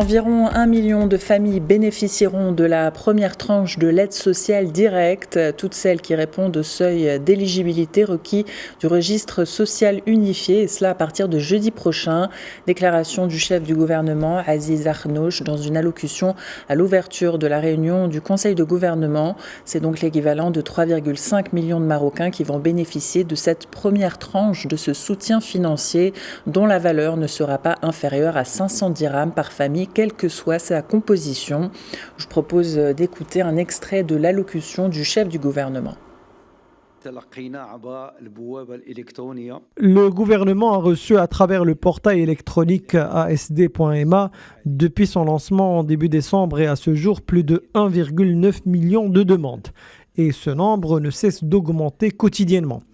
Environ 1 million de familles bénéficieront de la première tranche de l'aide sociale directe, toutes celles qui répondent au seuil d'éligibilité requis du registre social unifié, et cela à partir de jeudi prochain. Déclaration du chef du gouvernement, Aziz Arnouch, dans une allocution à l'ouverture de la réunion du Conseil de gouvernement. C'est donc l'équivalent de 3,5 millions de Marocains qui vont bénéficier de cette première tranche de ce soutien financier dont la valeur ne sera pas inférieure à 500 dirhams par famille, quelle que soit sa composition. Je propose d'écouter un extrait de l'allocution du chef du gouvernement. Le gouvernement a reçu à travers le portail électronique asd.ma depuis son lancement en début décembre et à ce jour plus de 1,9 million de demandes. Et ce nombre ne cesse d'augmenter quotidiennement.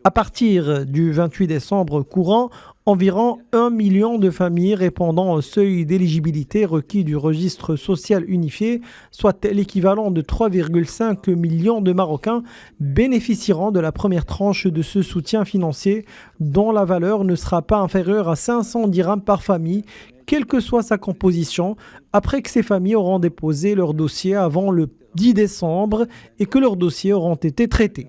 À partir du 28 décembre courant, environ 1 million de familles répondant au seuil d'éligibilité requis du registre social unifié, soit l'équivalent de 3,5 millions de Marocains, bénéficieront de la première tranche de ce soutien financier dont la valeur ne sera pas inférieure à 500 dirhams par famille, quelle que soit sa composition, après que ces familles auront déposé leur dossier avant le 10 décembre et que leurs dossiers auront été traités.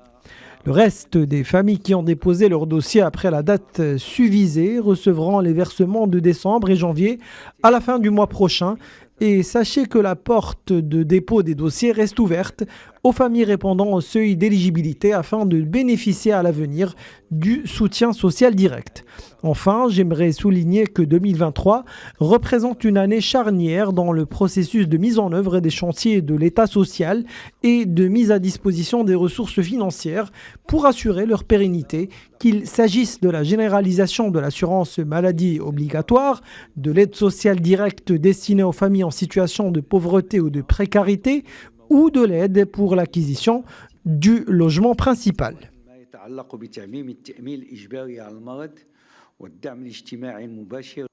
Le reste des familles qui ont déposé leur dossier après la date susvisée recevront les versements de décembre et janvier à la fin du mois prochain. Et sachez que la porte de dépôt des dossiers reste ouverte aux familles répondant au seuil d'éligibilité afin de bénéficier à l'avenir du soutien social direct. Enfin, j'aimerais souligner que 2023 représente une année charnière dans le processus de mise en œuvre des chantiers de l'État social et de mise à disposition des ressources financières pour assurer leur pérennité, qu'il s'agisse de la généralisation de l'assurance maladie obligatoire, de l'aide sociale directe destinée aux familles en situation de pauvreté ou de précarité, ou de l'aide pour l'acquisition du logement principal.